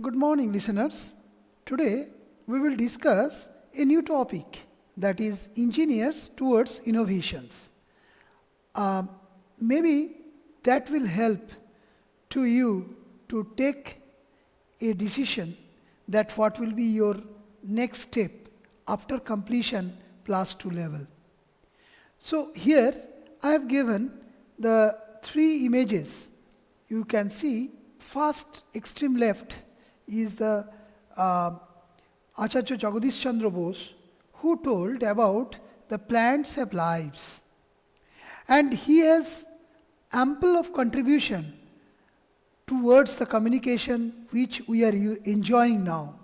Good morning, listeners. Today we will discuss a new topic, that is engineers towards innovations. Um, Maybe that will help to you to take a decision that what will be your next step after completion plus 2 level. So here I have given the three images. You can see first extreme left is the uh, Acharya Jagadish Chandra Bose, who told about the plants have lives, and he has ample of contribution towards the communication which we are enjoying now.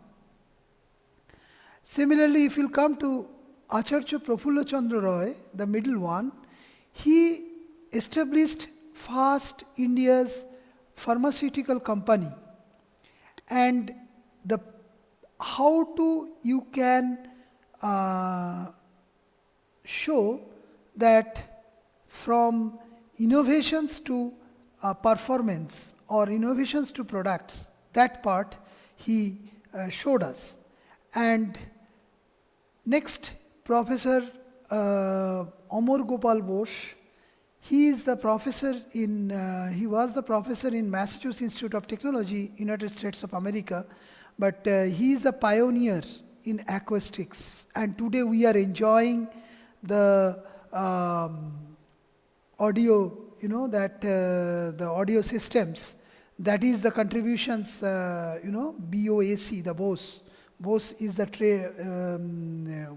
Similarly, if you come to Acharya Prafulla Chandra Roy, the middle one, he established first India's pharmaceutical company, and the how to you can uh, show that from innovations to performance or innovations to products, that part he showed us. And next, Professor Amar Gopal Bose, he is the professor in he was the professor in Massachusetts Institute of Technology, United States of America, but he is the pioneer in acoustics, and today we are enjoying the audio, that the audio systems, that is the contributions, BOAC, the Bose. Bose is the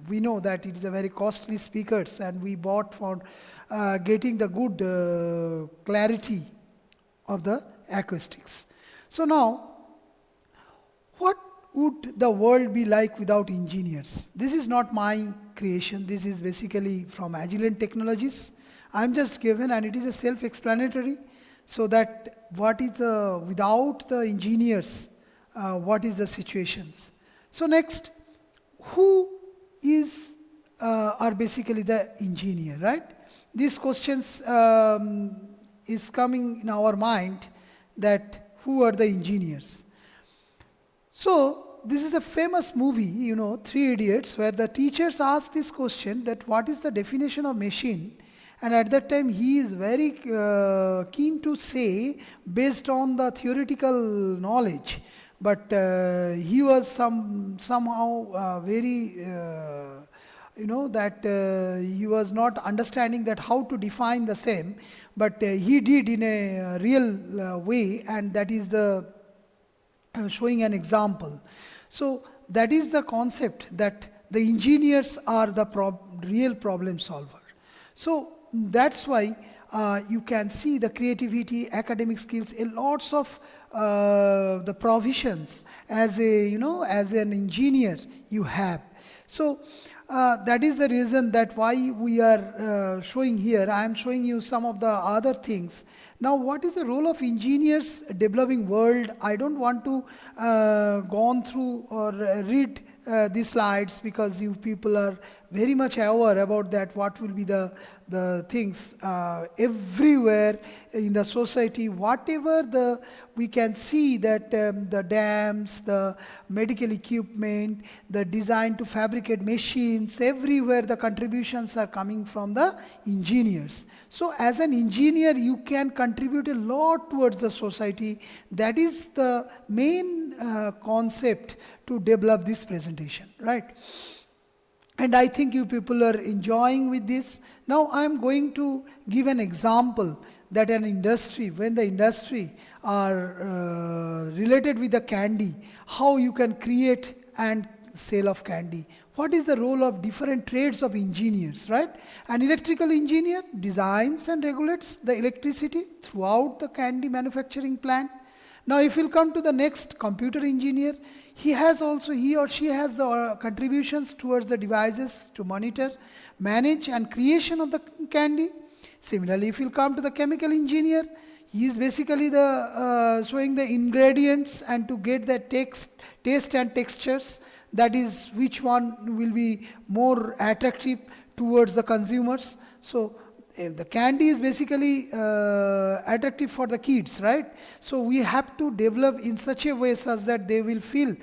we know that it is a very costly speakers, and we bought for getting the good clarity of the acoustics. So now, what would the world be like without engineers? This is not my creation. This is basically from Agilent Technologies. I'm just given, and it is a self-explanatory, so that what is the, without the engineers, what is the situations. So next, who is, are basically the engineer, right? These questions is coming in our mind, that who are the engineers. So this is a famous movie, Three Idiots, where the teachers ask this question, that what is the definition of machine? And at that time he is very keen to say based on the theoretical knowledge, but he was somehow very that he was not understanding that how to define the same, but he did in a real way, and that is the showing an example. So that is the concept, that the engineers are the real problem solver. So that's why you can see the creativity, academic skills, a lots of the provisions as as an engineer you have. So that is the reason that why we are showing here. I am showing you some of the other things. Now, what is the role of engineers developing world? I don't want to go on through or read these slides, because you people are very much aware about that, what will be the things everywhere in the society, whatever we can see that the dams, the medical equipment, the design to fabricate machines, everywhere the contributions are coming from the engineers. So as an engineer, you can contribute a lot towards the society. That is the main concept to develop this presentation, right? And I think you people are enjoying with this. Now I am going to give an example, that an industry, when the industry are related with the candy, how you can create and sale of candy. What is the role of different trades of engineers, right? An electrical engineer designs and regulates the electricity throughout the candy manufacturing plant. Now if you come to the next, computer engineer, he or she has the contributions towards the devices to monitor, manage and creation of the candy. Similarly, if you come to the chemical engineer, he is basically the showing the ingredients and to get the taste and textures, that is which one will be more attractive towards the consumers. So the candy is basically attractive for the kids, right? So we have to develop in such a way such that they will feel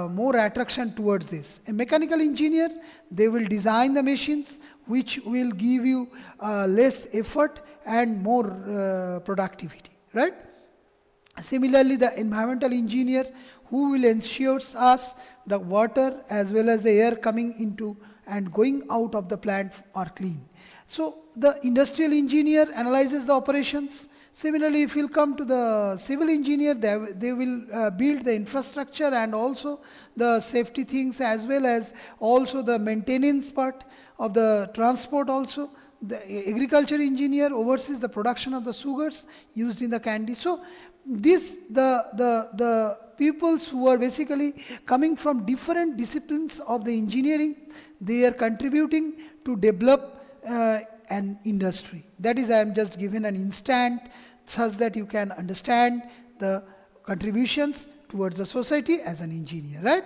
more attraction towards this. A mechanical engineer, they will design the machines which will give you less effort and more productivity, right? Similarly, the environmental engineer who will ensure us the water as well as the air coming into and going out of the plant are clean. So the industrial engineer analyzes the operations. Similarly, if you come to the civil engineer, they will build the infrastructure and also the safety things as well as also the maintenance part of the transport also. The agriculture engineer oversees the production of the sugars used in the candy. So the peoples who are basically coming from different disciplines of the engineering, they are contributing to develop an industry. That is, I am just given an instant such that you can understand the contributions towards the society as an engineer, right?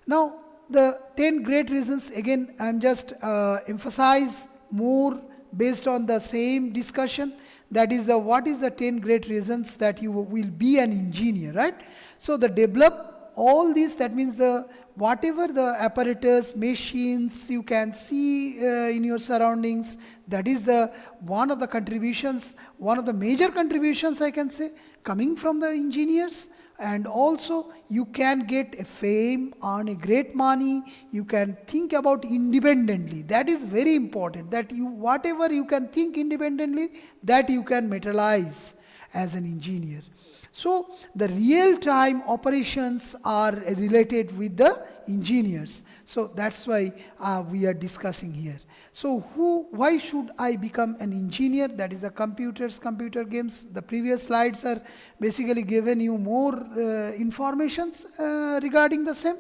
Now, the 10 great reasons, again, I am just emphasize more based on the same discussion. That is, what is the 10 great reasons that you will be an engineer, right? So, the develop all these, that means the whatever the apparatus, machines you can see in your surroundings, that is the one of the contributions, one of the major contributions I can say, coming from the engineers. And also you can get a fame, earn a great money, you can think about independently. That is very important, that you whatever you can think independently, that you can materialize as an engineer. So the real-time operations are related with the engineers. So that's why we are discussing here. So why should I become an engineer? That is the computer games. The previous slides are basically given you more informations regarding the same.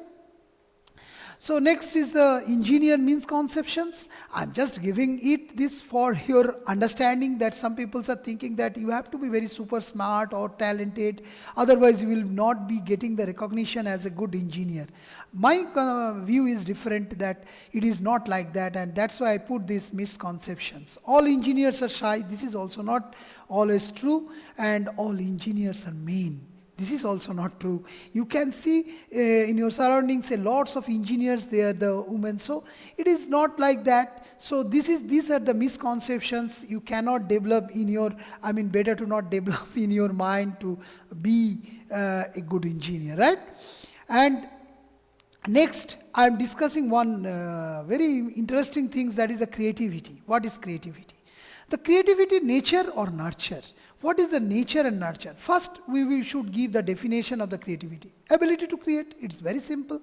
So next is the engineer misconceptions. I'm just giving it this for your understanding, that some people are thinking that you have to be very super smart or talented, otherwise you will not be getting the recognition as a good engineer. My view is different, that it is not like that, and that's why I put these misconceptions. All engineers are shy. This is also not always true, and all engineers are mean. This is also not true. You can see in your surroundings lots of engineers, they are the women. So it is not like that. So these are the misconceptions you cannot develop in your, better to not develop in your mind to be a good engineer, right? And next, I am discussing one very interesting thing, that is the creativity. What is creativity? The creativity, nature or nurture? What is the nature and nurture? First, we should give the definition of the creativity. Ability to create, it's very simple.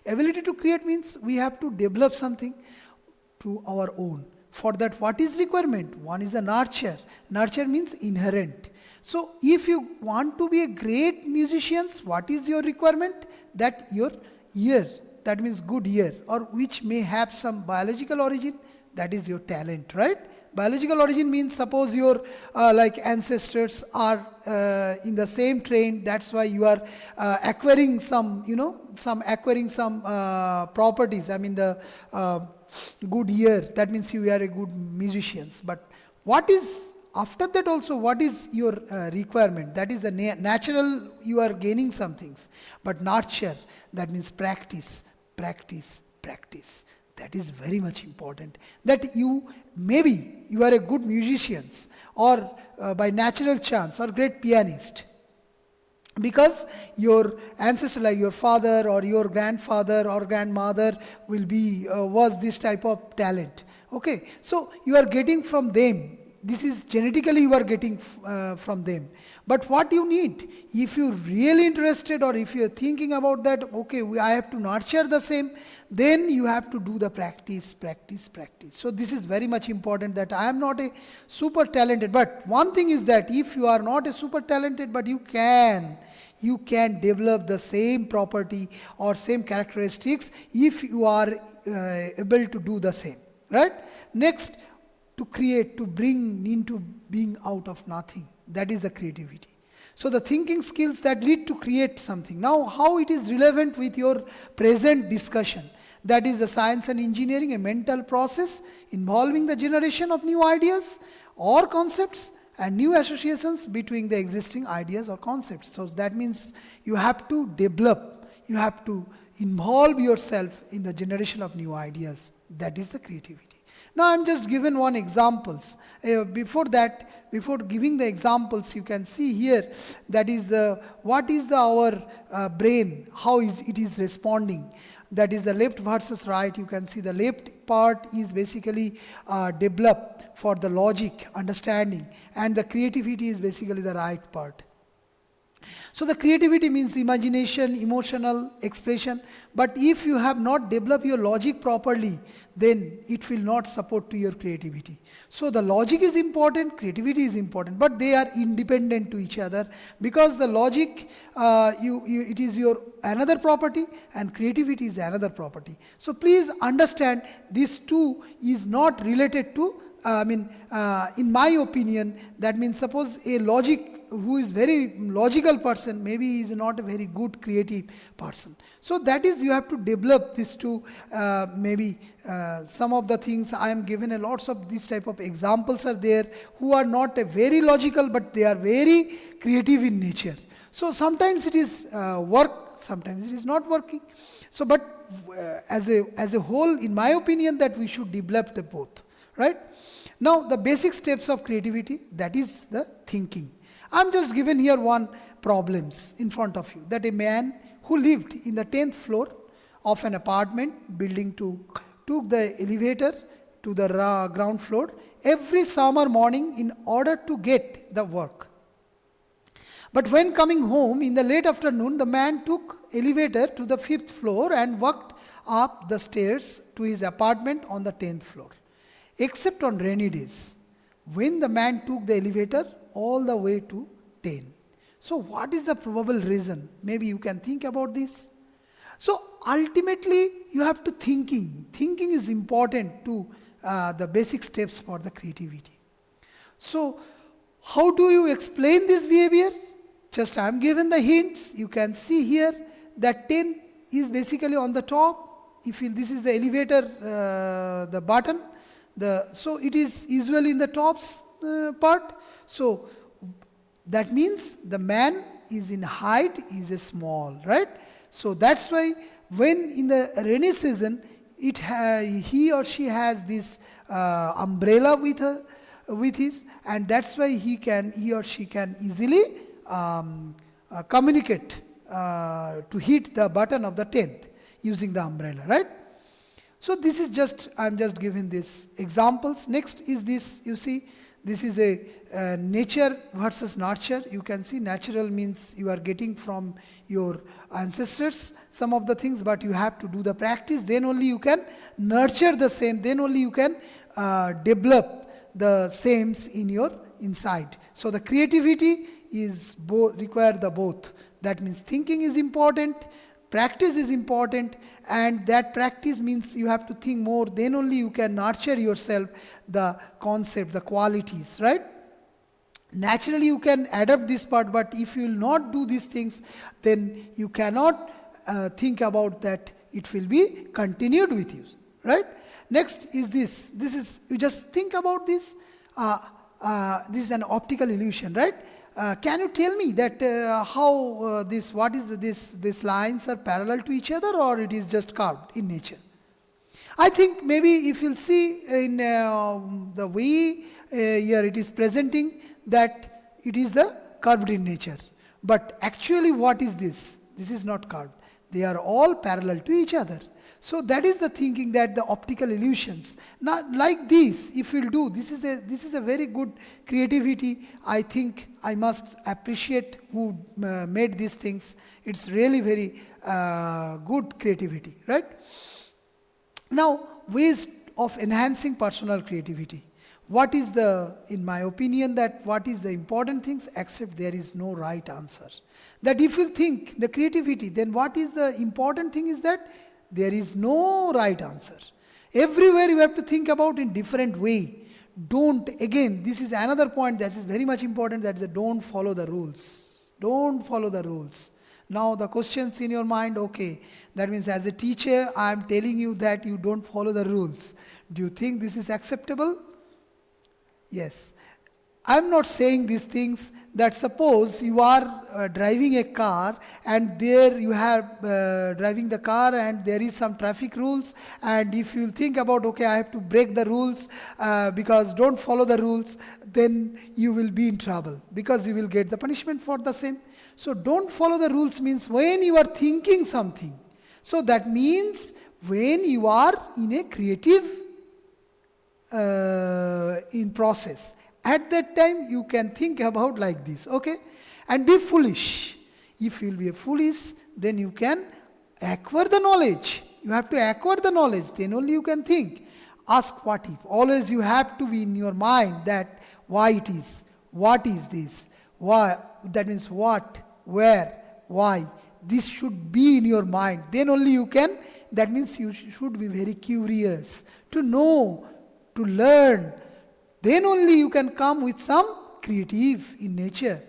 Ability to create means we have to develop something to our own. For that, what is requirement? One is the nurture. Nurture means inherent. So, if you want to be a great musician, what is your requirement? That your ear, that means good ear, or which may have some biological origin, that is your talent, right? Biological origin means suppose your ancestors are in the same train, that's why you are acquiring some, properties. The good ear, that means you are a good musician. But what is, after that also, what is your requirement? That is the natural, you are gaining some things. But nurture, that means practice. That is very much important. That maybe you are a good musician or by natural chance or great pianist. Because your ancestor, like your father or your grandfather or grandmother was this type of talent. Okay, so you are getting from them. This is genetically you are getting from them. But what you need, if you're really interested or if you're thinking about that, okay, I have to nurture the same, then you have to do the practice. So this is very much important, that I am not a super talented. But one thing is that if you are not a super talented, but you can develop the same property or same characteristics if you are able to do the same, right? Next, to create, to bring into being out of nothing. That is the creativity. So the thinking skills that lead to create something. Now, how it is relevant with your present discussion? That is the science and engineering, a mental process involving the generation of new ideas or concepts and new associations between the existing ideas or concepts. So that means you have to develop, you have to involve yourself in the generation of new ideas. That is the creativity. Now I'm just given one examples. Before that, before giving the examples, you can see here that is what is our brain, how is it is responding. That is the left versus right. You can see the left part is basically developed for the logic, understanding, and the creativity is basically the right part. So the creativity means imagination, emotional expression. But if you have not developed your logic properly, then it will not support to your creativity. So the logic is important, creativity is important, but they are independent to each other, because the logic, it is your another property and creativity is another property. So please understand, these two is not related to, in my opinion, that means suppose a logic who is very logical person, maybe he is not a very good creative person. So that is, you have to develop this to maybe some of the things I am given a lots of these type of examples are there who are not a very logical, but they are very creative in nature. So sometimes it is work, sometimes it is not working. So but as a whole, in my opinion, that we should develop the both, right? Now the basic steps of creativity, that is the thinking. I'm just given here one problems in front of you, that a man who lived in the 10th floor of an apartment building took the elevator to the ground floor every summer morning in order to get the work. But when coming home in the late afternoon, the man took elevator to the 5th floor and walked up the stairs to his apartment on the 10th floor. Except on rainy days, when the man took the elevator all the way to 10. So what is the probable reason? Maybe you can think about this. So ultimately you have to thinking. Thinking is important to the basic steps for the creativity. So how do you explain this behavior? Just I am given the hints. You can see here that 10 is basically on the top. If this is the elevator, the button, so it is usually in the tops part. So that means the man is in height is a small, right? So that's why when in the rainy season, he or she has this umbrella with his, and that's why he or she can easily communicate to hit the button of the 10th using the umbrella, right? So this is just, I'm just giving these examples. Next is this, you see, this is a nature versus nurture. You can see natural means you are getting from your ancestors some of the things, but you have to do the practice. Then only you can nurture the same. Then only you can develop the sames in your inside. So the creativity is require the both. That means thinking is important, practice is important, and that practice means you have to think more. Then only you can nurture yourself the concept, the qualities, right? Naturally you can adapt this part, but if you will not do these things, then you cannot think about that it will be continued with you, right? Next is this. This is, you just think about this. This is an optical illusion, right? Can you tell me that how these lines are parallel to each other, or it is just carved in nature? I think maybe if you'll see in the way here it is presenting that it is the curved in nature. But actually what is this? This is not curved. They are all parallel to each other. So that is the thinking, that the optical illusions. Now like this, if we'll do, this is a very good creativity. I think I must appreciate who made these things. It's really very good creativity, right? Now, ways of enhancing personal creativity. What is in my opinion, that what is the important things, except there is no right answer. That if you think the creativity, then what is the important thing is that there is no right answer. Everywhere you have to think about in different way. Don't, again, this is another point that is very much important, that is don't follow the rules. Don't follow the rules. Now the questions in your mind, okay, that means as a teacher, I am telling you that you don't follow the rules. Do you think this is acceptable? Yes. I'm not saying these things that suppose you are driving a car and there you have driving the car and there is some traffic rules, and if you think about, okay, I have to break the rules because don't follow the rules, then you will be in trouble because you will get the punishment for the same. So don't follow the rules means when you are thinking something. So that means when you are in a creative in process. At that time, you can think about like this, okay? And be foolish. If you will be foolish, then you can acquire the knowledge. You have to acquire the knowledge, then only you can think. Ask what if. Always you have to be in your mind that why it is, what is this, why, that means what, where, why. This should be in your mind. Then only you can, that means you should be very curious to know, to learn. Then only you can come with some creative in nature.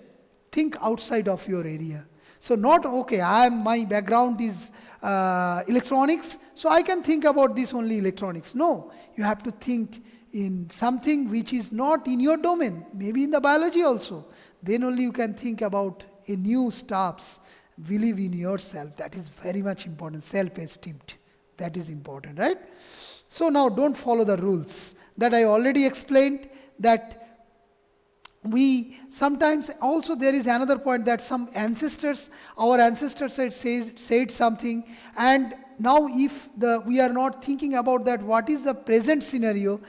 Think outside of your area. So not, okay, my background is electronics, so I can think about this only electronics. No, you have to think in something which is not in your domain, maybe in the biology also. Then only you can think about a new stuffs. Believe in yourself. That is very much important. Self-esteem. That is important, right? So now don't follow the rules. That I already explained, that we sometimes also there is another point that some ancestors, our ancestors had said something, and now if we are not thinking about that what is the present scenario,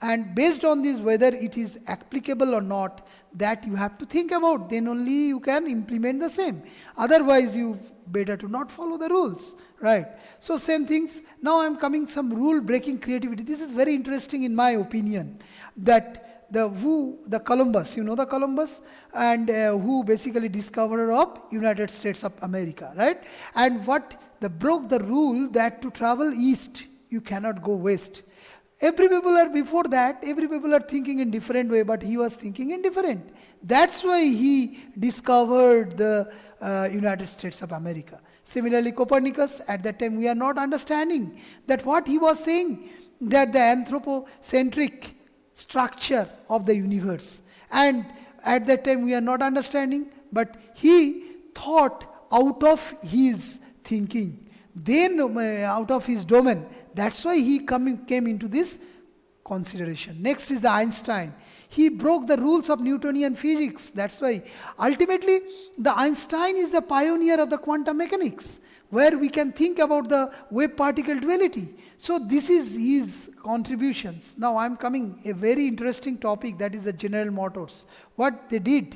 and based on this whether it is applicable or not, that you have to think about, then only you can implement the same. Otherwise you better to not follow the rules, right? So same things. Now I am coming some rule breaking creativity. This is very interesting in my opinion, that the Columbus, you know the Columbus, and who basically discoverer of United States of America, right? And broke the rule that to travel east you cannot go west. Every people are before that, every people are thinking in different way, but he was thinking in different. That's why he discovered the United States of America. Similarly, Copernicus, at that time we are not understanding that what he was saying, that the anthropocentric structure of the universe. And at that time we are not understanding, but he thought out of his thinking. Then out of his domain. That's why he came into this consideration. Next is the Einstein. He broke the rules of Newtonian physics. That's why ultimately the Einstein is the pioneer of the quantum mechanics, where we can think about the wave particle duality. So this is his contributions. Now I am coming a very interesting topic, that is the General Motors. What they did,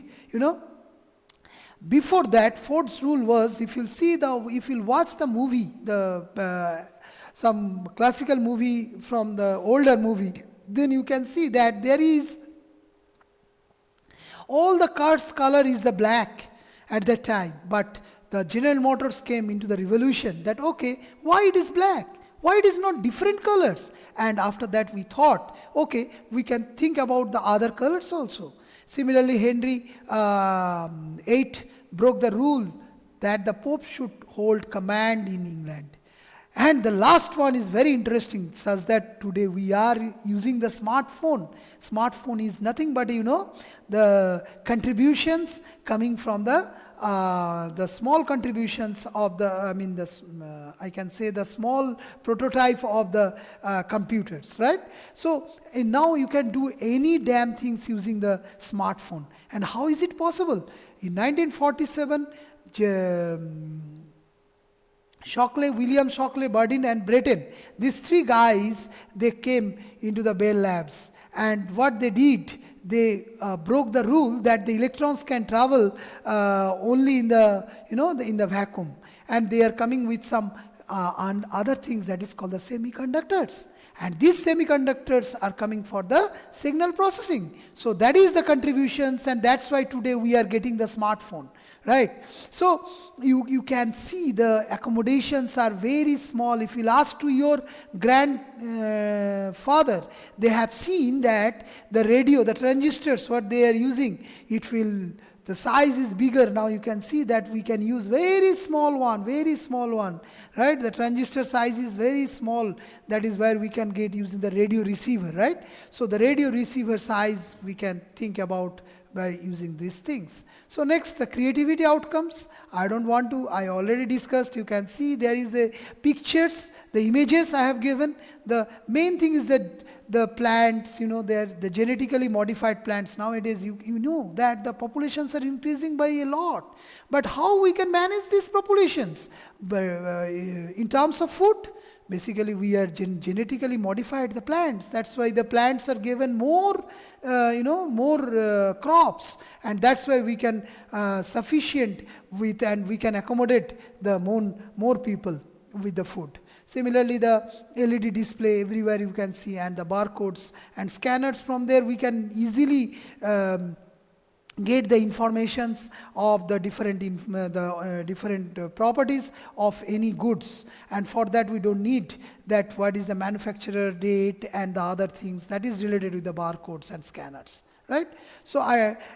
before that, Ford's rule was, if you'll watch the movie, some classical movie from the older movie, then you can see that there is, all the cars color is the black at that time. But the General Motors came into the revolution that, okay, why it is black? Why it is not different colors? And after that we thought, okay, we can think about the other colors also. Similarly, Henry VIII broke the rule that the Pope should hold command in England. And the last one is very interesting, such that today we are using the smartphone. Smartphone is nothing but, the contributions coming from the small contributions of I can say the small prototype of the computers, right? So now you can do any damn things using the smartphone. And how is it possible? In 1947, William Shockley, Burdine and Breton, these three guys, they came into the Bell Labs. And what they did, they broke the rule that the electrons can travel only in the vacuum. And they are coming with some and other things that is called the semiconductors. And these semiconductors are coming for the signal processing. So that is the contributions, and that's why today we are getting the smartphone, right? So you can see the accommodations are very small. If you ask to your grandfather, they have seen that the radio, the transistors, what they are using, the size is bigger. Now you can see that we can use very small one, right? The transistor size is very small. That is where we can get using the radio receiver, right? So the radio receiver size we can think about by using these things. So next, the creativity outcomes. I already discussed. You can see there is a pictures, the images I have given. The main thing is that the plants, they're the genetically modified plants. Nowadays, you know that the populations are increasing by a lot. But how we can manage these populations? In terms of food, basically we are genetically modified the plants. That's why the plants are given more, more crops. And that's why we can sufficient with, and we can accommodate the more people with the food. Similarly, the LED display everywhere you can see, and the barcodes and scanners. From there we can easily get the informations of the different properties of any goods, and for that we don't need that what is the manufacturer date and the other things that is related with the barcodes and scanners, right? So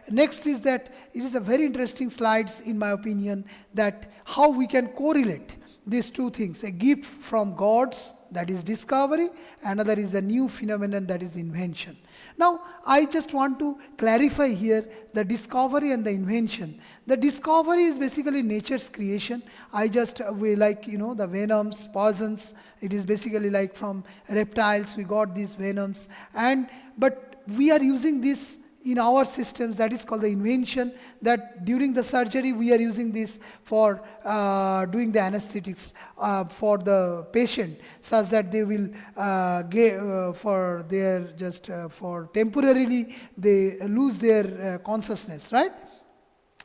next is that it is a very interesting slides in my opinion, that how we can correlate these two things: a gift from gods, that is discovery; another is a new phenomenon, that is invention. Now, I just want to clarify here the discovery and the invention. The discovery is basically nature's creation. We like, the venoms, poisons. It is basically like from reptiles we got these venoms. But we are using this in our systems, that is called the invention, that during the surgery we are using this for doing the anesthetics for the patient, such that they will for temporarily they lose their consciousness, right?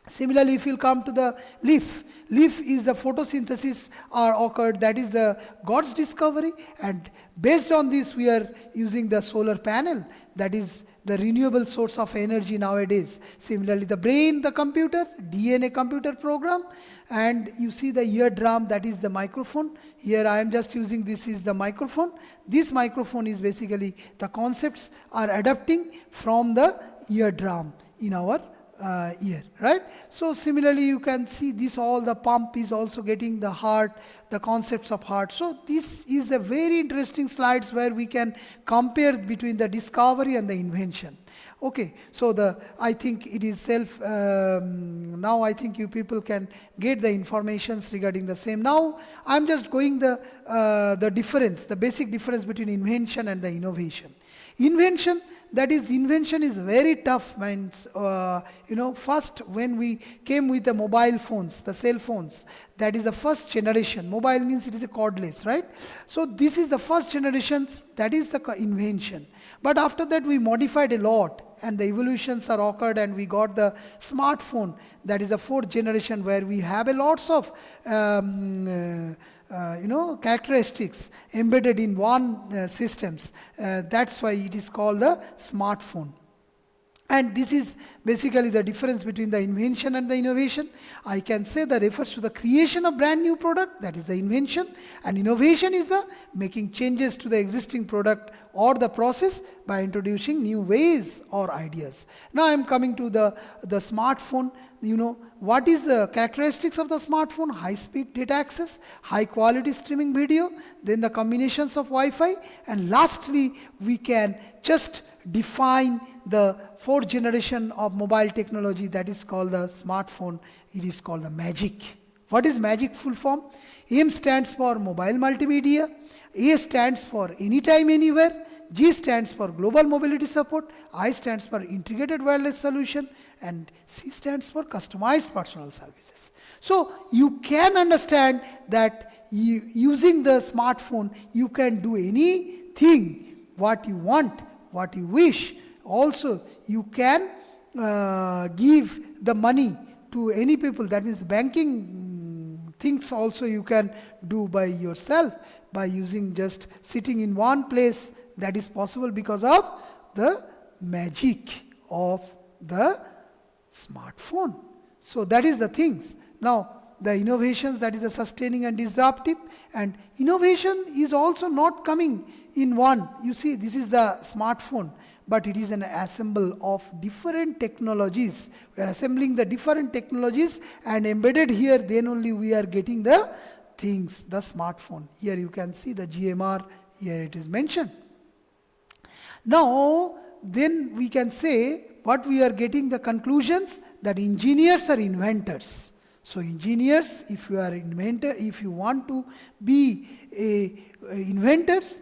Similarly, if you come to the leaf is the photosynthesis occurred, that is the God's discovery, and based on this we are using the solar panel, that is the renewable source of energy nowadays. Similarly, the brain, the computer, DNA computer program, and you see the eardrum, that is the microphone. Here I am just using, this is the microphone. This microphone is basically the concepts are adapting from the eardrum in our ear, right? So similarly you can see this, all the pump is also getting the heart, the concepts of heart. So this is a very interesting slides where we can compare between the discovery and the invention. Okay, so I think it is now I think you people can get the informations regarding the same. Now I'm just going the difference, the basic difference between invention and the innovation. Invention is very tough. Means, first when we came with the mobile phones, the cell phones, that is the first generation. Mobile means it is a cordless, right? So this is the first generation, that is the invention. But after that we modified a lot, and the evolutions are occurred, and we got the smartphone, that is the fourth generation, where we have a lots of characteristics embedded in one systems. That's why it is called the smartphone. And this is basically the difference between the invention and the innovation. I can say that refers to the creation of brand new product, that is the invention, and innovation is the making changes to the existing product or the process by introducing new ways or ideas. Now I am coming to the smartphone. What is the characteristics of the smartphone? High speed data access, high quality streaming video, then the combinations of Wi-Fi, and lastly we can just define the fourth generation of mobile technology, that is called the smartphone. It is called the magic. What is magic full form? M stands for mobile multimedia, A stands for anytime anywhere, G stands for global mobility support, I stands for integrated wireless solution, and C stands for customized personal services. So you can understand that using the smartphone you can do anything what you want, what you wish. Also you can give the money to any people, that means banking things also you can do by yourself, by using just sitting in one place. That is possible because of the magic of the smartphone. So that is the things. Now the innovations, that is the sustaining and disruptive, and innovation is also not coming in one. You see, this is the smartphone, but it is an assemble of different technologies. We are assembling the different technologies and embedded here, then only we are getting the things, the smartphone. Here you can see the GMR, here it is mentioned. Now, then we can say what we are getting the conclusions, that engineers are inventors. So engineers, if you are inventor, if you want to be inventors,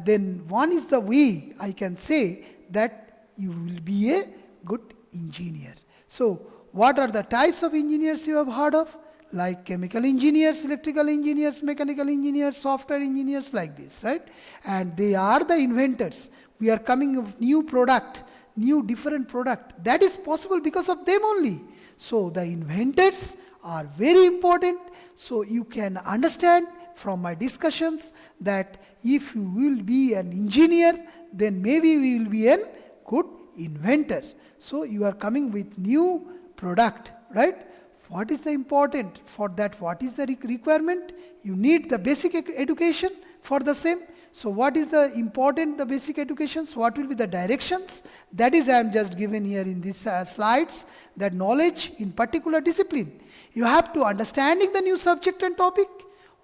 then one is the way I can say that you will be a good engineer. So what are the types of engineers you have heard of? Like chemical engineers, electrical engineers, mechanical engineers, software engineers, like this, right? And they are the inventors. We are coming with new product, new different product. That is possible because of them only. So the inventors are very important. So you can understand from my discussions that if you will be an engineer, then maybe we will be a good inventor. So you are coming with new product, right? What is the important for that? What is the requirement? You need the basic education for the same. So what is the important, the basic educations? What will be the directions? That is I am just given here in these slides, that knowledge in particular discipline. You have to understanding the new subject and topic.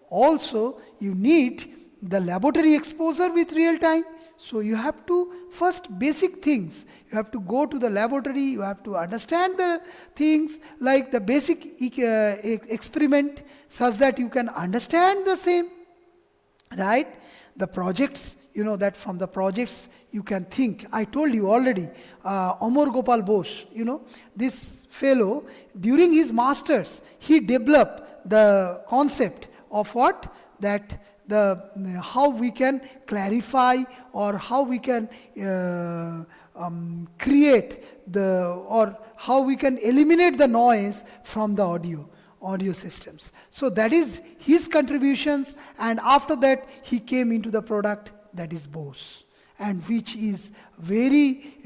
Also, you need the laboratory exposure with real time. So you have to first basic things. You have to go to the laboratory. You have to understand the things like the basic experiment, such that you can understand the same, right? The projects, you know that from the projects you can think. I told you already, Amar Gopal Bose, this fellow, during his masters, he developed the concept of what? That how we can clarify, or how we can create or how we can eliminate the noise from the audio systems. So that is his contributions, and after that he came into the product that is Bose, and which is very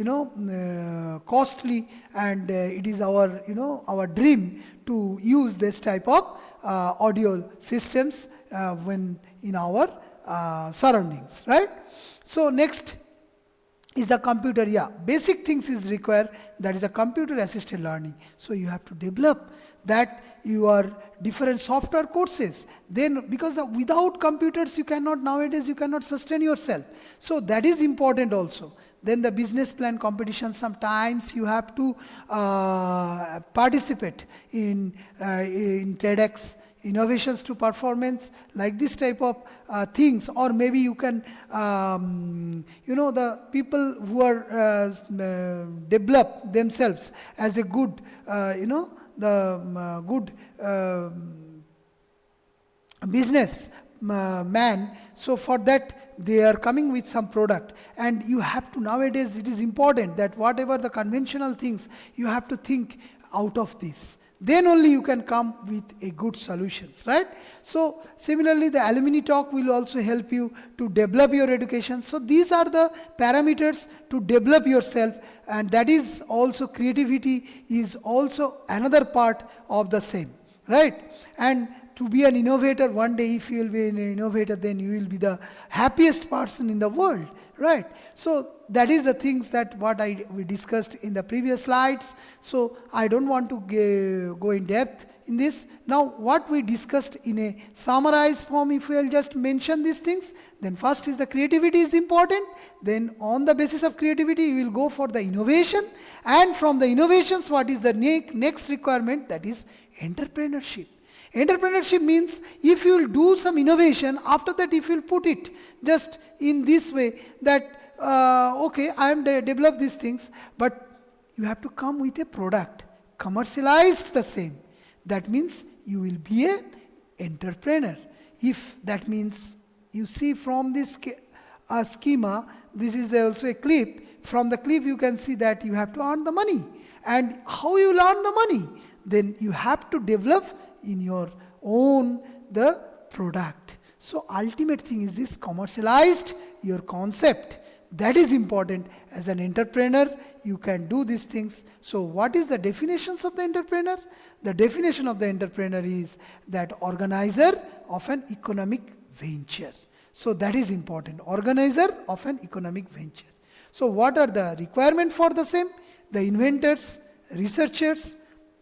costly, and it is our dream to use this type of audio systems when in our surroundings, right? So next is the computer. Basic things is required, that is a computer assisted learning. So you have to develop that your different software courses. Then because without computers nowadays you cannot sustain yourself. So that is important also. Then the business plan competition, sometimes you have to participate in TEDx, innovations to performance, like this type of things. Or maybe you can, the people who are develop themselves as a good, good business man. So for that they are coming with some product, and you have to, nowadays it is important that whatever the conventional things, you have to think out of this. Then only you can come with a good solutions, right? So similarly, the alumni talk will also help you to develop your education. So these are the parameters to develop yourself, and that is also creativity is also another part of the same, right? And to be an innovator, one day if you will be an innovator, then you will be the happiest person in the world, right? So that is the things that we discussed in the previous slides. So I don't want to go in depth in this. Now what we discussed in a summarized form, if we will just mention these things, then first is the creativity is important. Then on the basis of creativity, you will go for the innovation. And from the innovations, what is the next requirement? That is entrepreneurship. Entrepreneurship means if you will do some innovation, after that if you will put it just in this way that okay, I am develop these things, but you have to come with a product, commercialized the same. That means you will be an entrepreneur. If that means, you see from this schema, this is also a clip. From the clip you can see that you have to earn the money. And how you will earn the money? Then you have to develop in your own the product. So ultimate thing is this, commercialized your concept. That is important. As an entrepreneur, you can do these things. So what is the definitions of the entrepreneur? The definition of the entrepreneur is that organizer of an economic venture. So that is important. Organizer of an economic venture. So what are the requirement for the same? The inventors, researchers,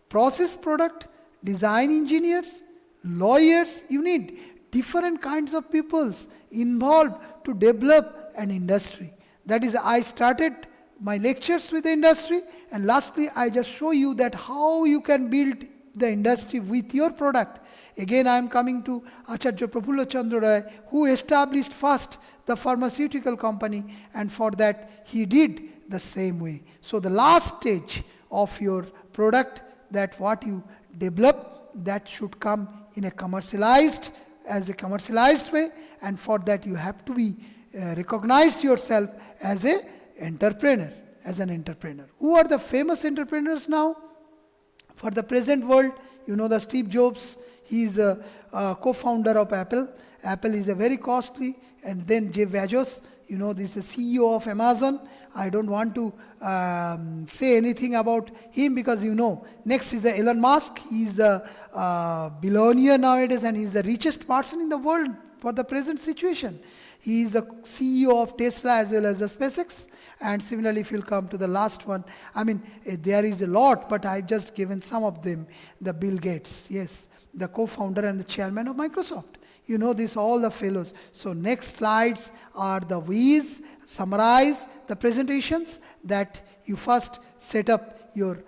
process product, design engineers, lawyers. You need different kinds of peoples involved to develop an industry. That is, I started my lectures with the industry, and lastly I just show you that how you can build the industry with your product. Again, I am coming to Acharya Prafulla Chandra Roy, who established first the pharmaceutical company, and for that he did the same way. So the last stage of your product, that what you develop, that should come in a commercialized way, and for that you have to be recognized yourself as an entrepreneur. Who are the famous entrepreneurs now? For the present world, you know the Steve Jobs, he is a co-founder of Apple. Apple is a very costly, and then Jeff Bezos, you know, this is CEO of Amazon. I don't want to say anything about him because you know. Next is the Elon Musk. He is a billionaire nowadays, and he is the richest person in the world for the present situation. He is the CEO of Tesla as well as the SpaceX. And similarly, if you'll come to the last one, I mean, there is a lot, but I've just given some of them. The Bill Gates, yes, the co-founder and the chairman of Microsoft. You know this, all the fellows. So next slides are the ways, summarize the presentations, that you first set up your,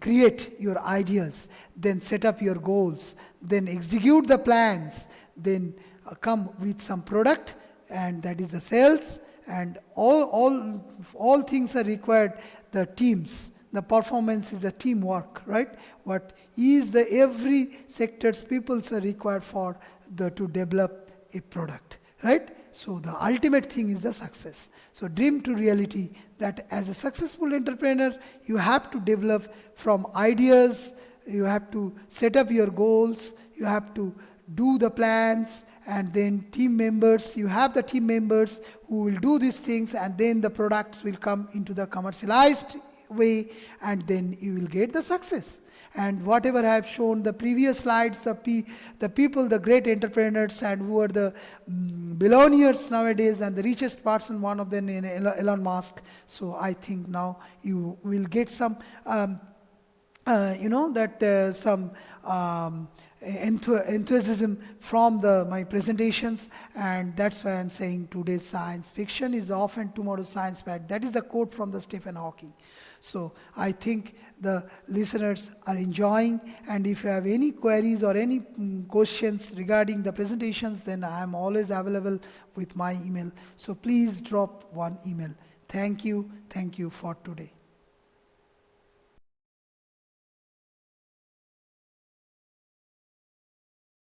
create your ideas, then set up your goals, then execute the plans, then come with some product, and that is the sales, and all things are required. The teams, the performance is a teamwork, right? What is the every sector's peoples are required for to develop a product, right? So the ultimate thing is the success. So dream to reality, that as a successful entrepreneur, you have to develop from ideas, you have to set up your goals, you have to do the plans, and then team members, you have the team members who will do these things, and then the products will come into the commercialized way, and then you will get the success. And whatever I have shown the previous slides, the people, the great entrepreneurs, and who are the billionaires nowadays, and the richest person, one of them in Elon Musk. So I think now you will get some, some enthusiasm from my presentations, and that's why I'm saying today's science fiction is often tomorrow's science fact. That is a quote from the Stephen Hawking. So I think the listeners are enjoying, and if you have any queries or any questions regarding the presentations, then I am always available with my email. So please drop one email. Thank you for today.